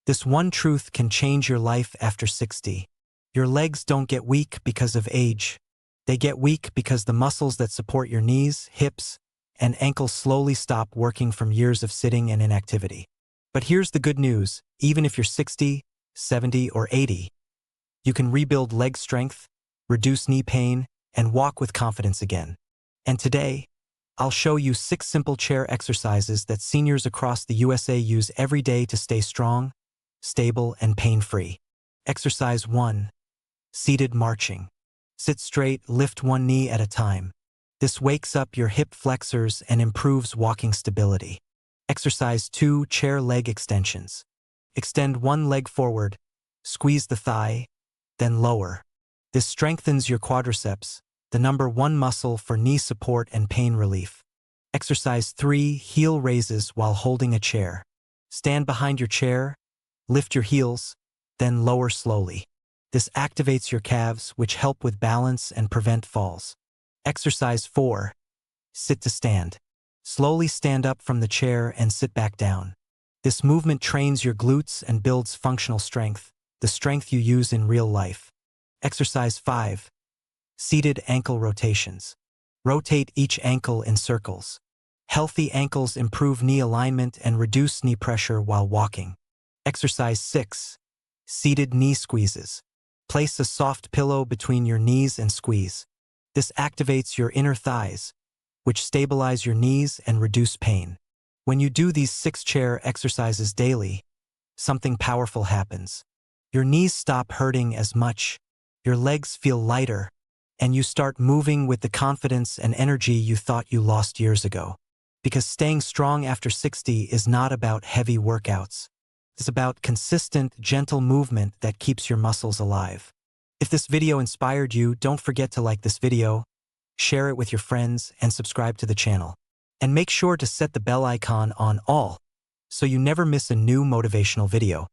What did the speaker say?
This one truth can change your life after 60. Your legs don't get weak because of age. They get weak because the muscles that support your knees, hips, and ankles slowly stop working from years of sitting and inactivity. But here's the good news: even if you're 60, 70, or 80, you can rebuild leg strength, reduce knee pain, and walk with confidence again. And today, I'll show you 6 simple chair exercises that seniors across the USA use every day to stay strong, stable, and pain-free. Exercise 1. Seated marching. Sit straight, lift one knee at a time. This wakes up your hip flexors and improves walking stability. Exercise 2. Chair leg extensions. Extend one leg forward, squeeze the thigh, then lower. This strengthens your quadriceps, the number 1 muscle for knee support and pain relief. Exercise 3. Heel raises while holding a chair. Stand behind your chair, lift your heels, then lower slowly. This activates your calves, which help with balance and prevent falls. Exercise 4. Sit to stand. Slowly stand up from the chair and sit back down. This movement trains your glutes and builds functional strength, the strength you use in real life. Exercise 5. Seated ankle rotations. Rotate each ankle in circles. Healthy ankles improve knee alignment and reduce knee pressure while walking. Exercise 6. Seated knee squeezes. Place a soft pillow between your knees and squeeze. This activates your inner thighs, which stabilize your knees and reduce pain. When you do these 6 chair exercises daily, something powerful happens. Your knees stop hurting as much, your legs feel lighter, and you start moving with the confidence and energy you thought you lost years ago. Because staying strong after 60 is not about heavy workouts. It's about consistent, gentle movement that keeps your muscles alive. If this video inspired you, don't forget to like this video, share it with your friends, and subscribe to the channel. And make sure to set the bell icon on all so you never miss a new motivational video.